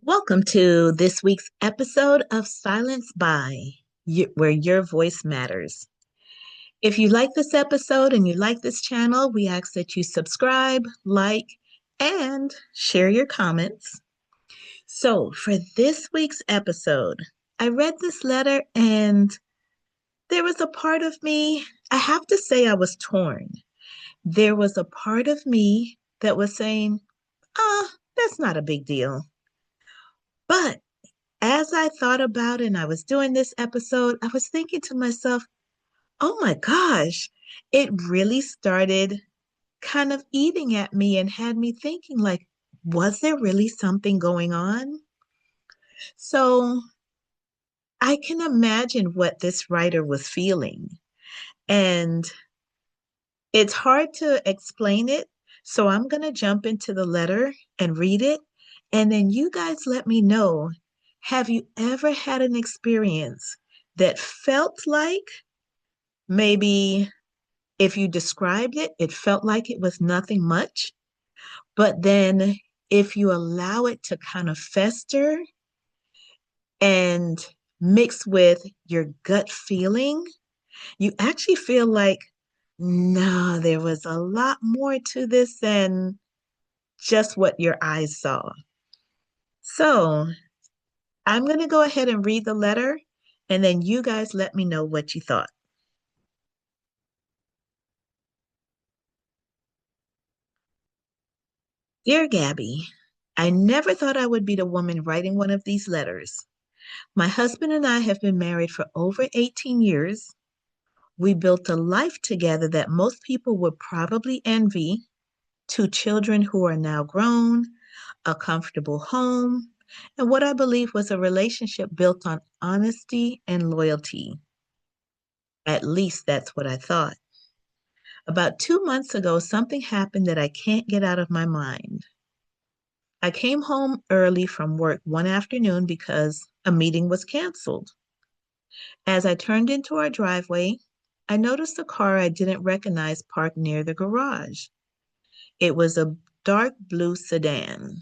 Welcome to this week's episode of Silence By, where your voice matters. If you like this episode and you like this channel, we ask that you subscribe, like, and share your comments. So, for this week's episode, I read this letter and there was a part of me, I have to say, I was torn. There was a part of me that was saying, that's not a big deal. But as I thought about it and I was doing this episode, I was thinking to myself, oh my gosh, it really started kind of eating at me and had me thinking, like, was there really something going on? So I can imagine what this writer was feeling. And it's hard to explain it. So I'm going to jump into the letter and read it. And then you guys let me know, have you ever had an experience that felt like maybe if you described it, it felt like it was nothing much. But then if you allow it to kind of fester and mix with your gut feeling, you actually feel like, no, there was a lot more to this than just what your eyes saw. So I'm going to go ahead and read the letter, and then you guys let me know what you thought. Dear Gabby, I never thought I would be the woman writing one of these letters. My husband and I have been married for over 18 years. We built a life together that most people would probably envy. Two children who are now grown, a comfortable home, and what I believe was a relationship built on honesty and loyalty. At least that's what I thought. About 2 months ago, something happened that I can't get out of my mind. I came home early from work one afternoon because a meeting was canceled. As I turned into our driveway, I noticed a car I didn't recognize parked near the garage. It was a dark blue sedan.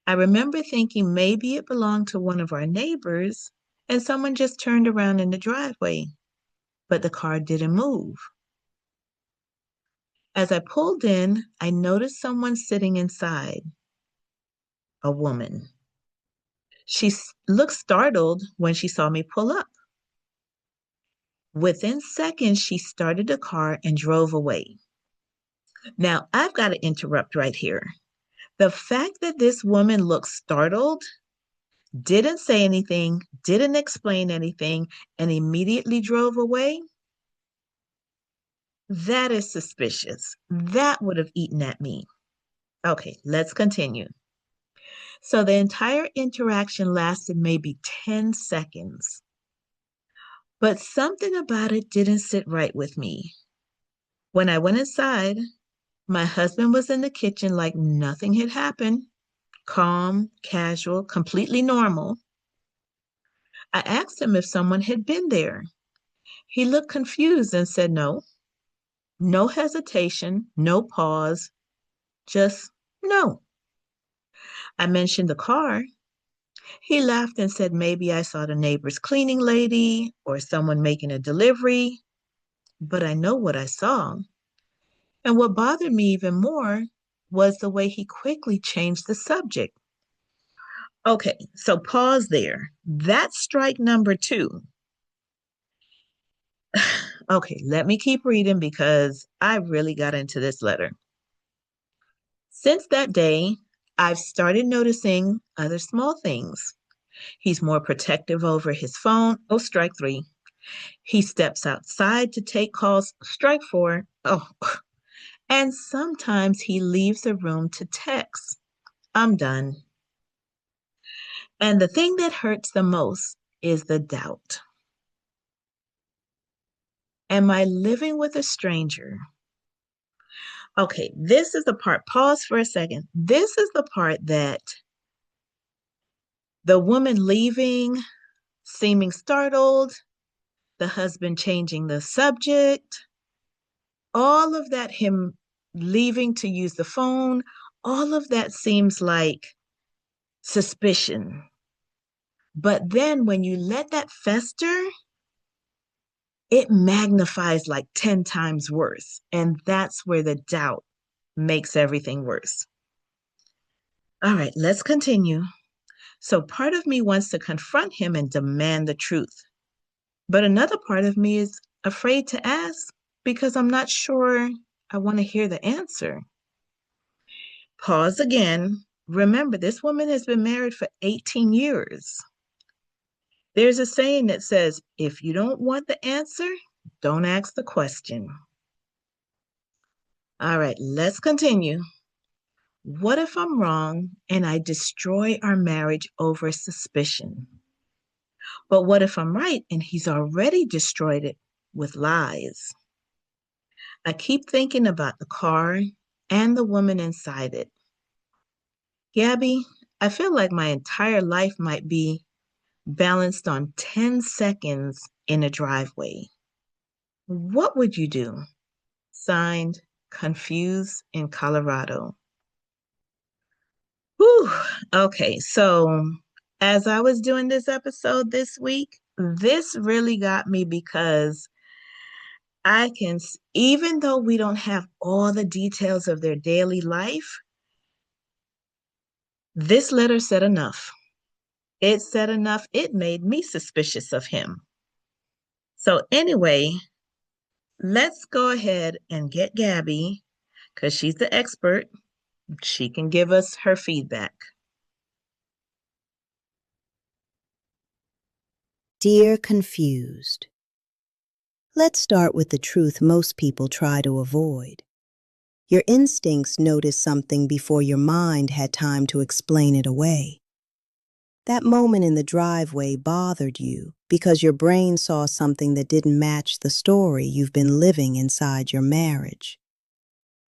I remember thinking maybe it belonged to one of our neighbors and someone just turned around in the driveway, but the car didn't move. As I pulled in, I noticed someone sitting inside, a woman. Looked startled when she saw me pull up. Within seconds, she started the car and drove away. Now, I've got to interrupt right here. The fact that this woman looked startled, didn't say anything, didn't explain anything, and immediately drove away, that is suspicious. That would have eaten at me. Okay, let's continue. So the entire interaction lasted maybe 10 seconds, but something about it didn't sit right with me. When I went inside, my husband was in the kitchen like nothing had happened, calm, casual, completely normal. I asked him if someone had been there. He looked confused and said no. No hesitation, no pause, just no. I mentioned the car. He laughed and said maybe I saw the neighbor's cleaning lady or someone making a delivery, but I know what I saw. And what bothered me even more was the way he quickly changed the subject. Okay, so pause there. That's strike number two. Okay, let me keep reading because I really got into this letter. Since that day, I've started noticing other small things. He's more protective over his phone. Oh, strike three. He steps outside to take calls. Strike four. Oh, and sometimes he leaves the room to text. I'm done. And the thing that hurts the most is the doubt. Am I living with a stranger? Okay, this is the part, pause for a second. This is the part that the woman leaving, seeming startled, the husband changing the subject, all of that, him leaving to use the phone, all of that seems like suspicion. But then when you let that fester, it magnifies like 10 times worse. And that's where the doubt makes everything worse. All right, let's continue. So part of me wants to confront him and demand the truth. But another part of me is afraid to ask because I'm not sure I want to hear the answer. Pause again. Remember, this woman has been married for 18 years. There's a saying that says, if you don't want the answer, don't ask the question. All right, let's continue. What if I'm wrong and I destroy our marriage over suspicion? But what if I'm right and he's already destroyed it with lies? I keep thinking about the car and the woman inside it. Gabby, I feel like my entire life might be balanced on 10 seconds in a driveway. What would you do? Signed, Confused in Colorado. Whew. Okay, so as I was doing this episode this week, this really got me because even though we don't have all the details of their daily life, this letter said enough. It said enough. It made me suspicious of him. So, anyway, let's go ahead and get Gabby because she's the expert. She can give us her feedback. Dear Confused. Let's start with the truth most people try to avoid. Your instincts noticed something before your mind had time to explain it away. That moment in the driveway bothered you because your brain saw something that didn't match the story you've been living inside your marriage.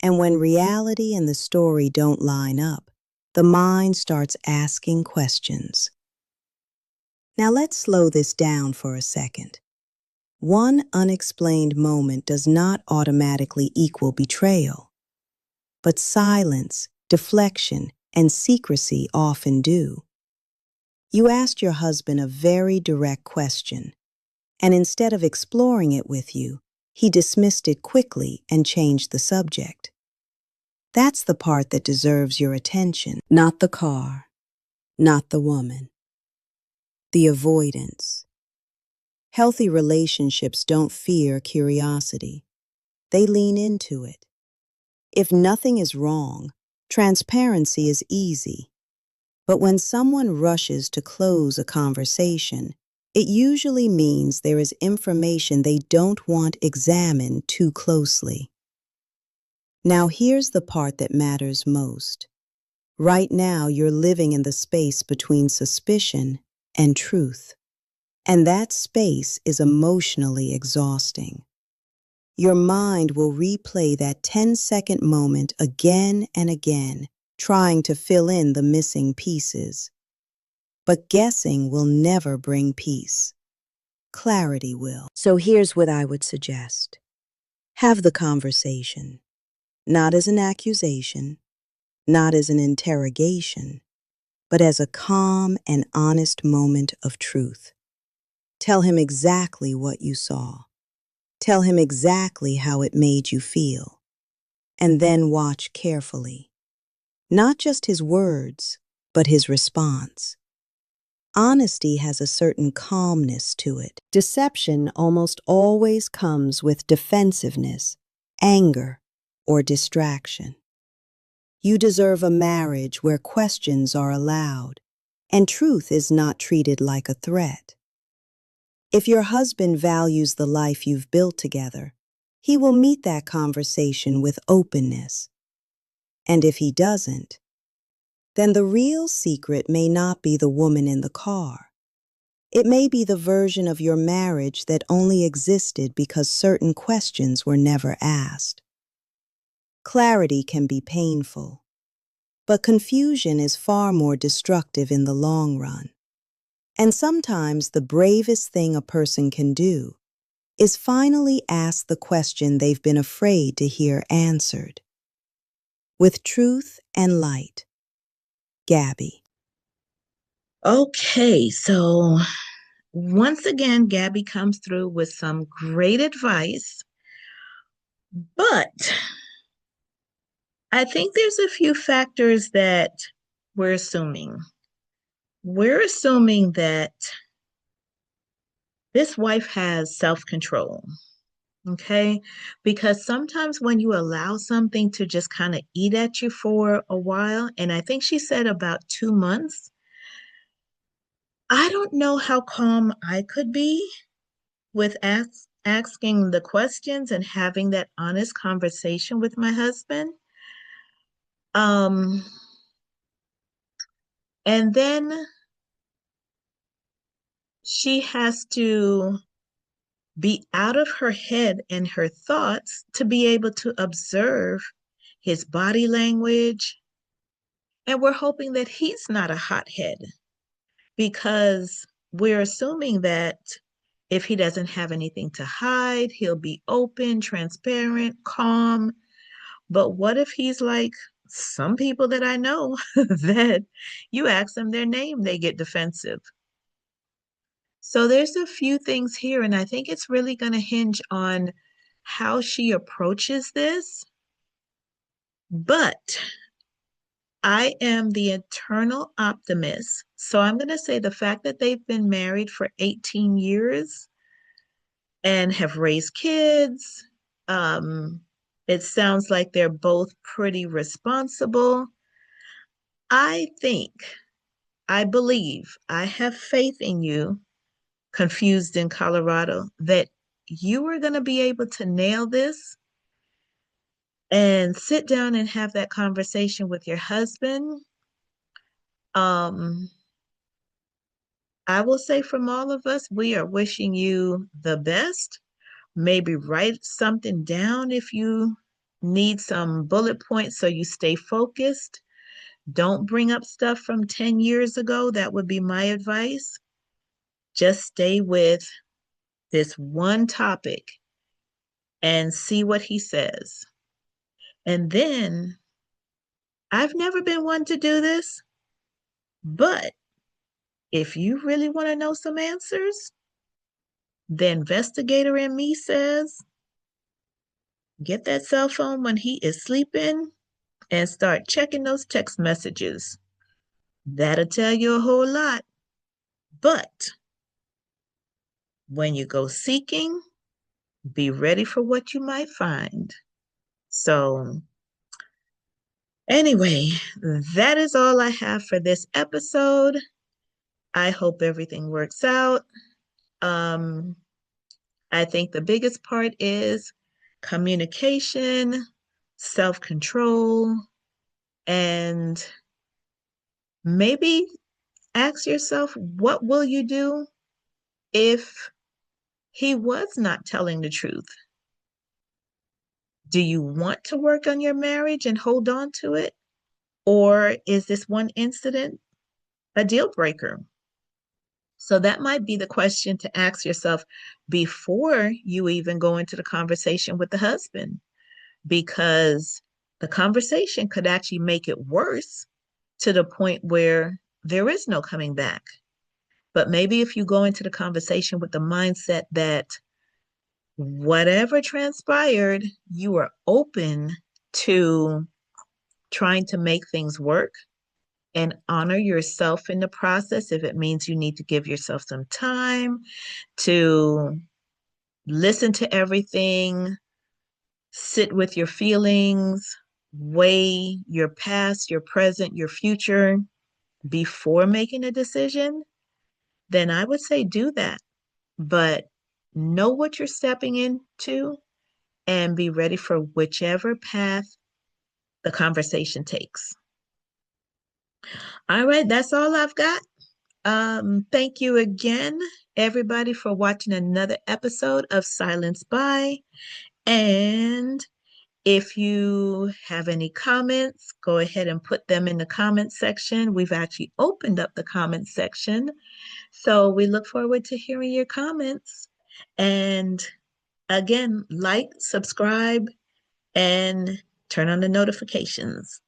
And when reality and the story don't line up, the mind starts asking questions. Now let's slow this down for a second. One unexplained moment does not automatically equal betrayal, but silence, deflection, and secrecy often do. You asked your husband a very direct question, and instead of exploring it with you, he dismissed it quickly and changed the subject. That's the part that deserves your attention, not the car, not the woman. The avoidance. Healthy relationships don't fear curiosity. They lean into it. If nothing is wrong, transparency is easy. But when someone rushes to close a conversation, it usually means there is information they don't want examined too closely. Now here's the part that matters most. Right now you're living in the space between suspicion and truth. And that space is emotionally exhausting. Your mind will replay that 10-second moment again and again, trying to fill in the missing pieces. But guessing will never bring peace. Clarity will. So here's what I would suggest. Have the conversation, not as an accusation, not as an interrogation, but as a calm and honest moment of truth. Tell him exactly what you saw. Tell him exactly how it made you feel. And then watch carefully. Not just his words, but his response. Honesty has a certain calmness to it. Deception almost always comes with defensiveness, anger, or distraction. You deserve a marriage where questions are allowed, and truth is not treated like a threat. If your husband values the life you've built together, he will meet that conversation with openness. And if he doesn't, then the real secret may not be the woman in the car. It may be the version of your marriage that only existed because certain questions were never asked. Clarity can be painful, but confusion is far more destructive in the long run. And sometimes the bravest thing a person can do is finally ask the question they've been afraid to hear answered. With truth and light, Gabby. Okay, so once again, Gabby comes through with some great advice, but I think there's a few factors that we're assuming. We're assuming that this wife has self control, okay? Because sometimes when you allow something to just kind of eat at you for a while, and I think she said about 2 months, I don't know how calm I could be with asking the questions and having that honest conversation with my husband. Um, and then she has to be out of her head and her thoughts to be able to observe his body language. And we're hoping that he's not a hothead because we're assuming that if he doesn't have anything to hide, he'll be open, transparent, calm. But what if he's like some people that I know that you ask them their name, they get defensive? So there's a few things here, and I think it's really going to hinge on how she approaches this. But I am the eternal optimist. So I'm going to say the fact that they've been married for 18 years and have raised kids, um, it sounds like they're both pretty responsible. I think, I believe, I have faith in you, confused in Colorado, that you are going to be able to nail this and sit down and have that conversation with your husband. Um, I will say from all of us, we are wishing you the best. Maybe write something down if you need some bullet points so you stay focused. Don't bring up stuff from 10 years ago. That would be my advice. Just stay with this one topic and see what he says. And then I've never been one to do this, but if you really want to know some answers, the investigator in me says get that cell phone when he is sleeping and start checking those text messages. That'll tell you a whole lot. But when you go seeking, be ready for what you might find. So, anyway, that is all I have for this episode. I hope everything works out. Um, I think the biggest part is communication, self control, and maybe ask yourself, what will you do if he was not telling the truth? Do you want to work on your marriage and hold on to it? Or is this one incident a deal breaker? So that might be the question to ask yourself before you even go into the conversation with the husband, because the conversation could actually make it worse to the point where there is no coming back. But maybe if you go into the conversation with the mindset that whatever transpired, you are open to trying to make things work and honor yourself in the process. If it means you need to give yourself some time to listen to everything, sit with your feelings, weigh your past, your present, your future before making a decision, then I would say do that. But know what you're stepping into and be ready for whichever path the conversation takes. All right, that's all I've got. Thank you again, everybody, for watching another episode of Silence By. And if you have any comments, go ahead and put them in the comment section. We've actually opened up the comment section. So we look forward to hearing your comments. And again, like, subscribe, and turn on the notifications.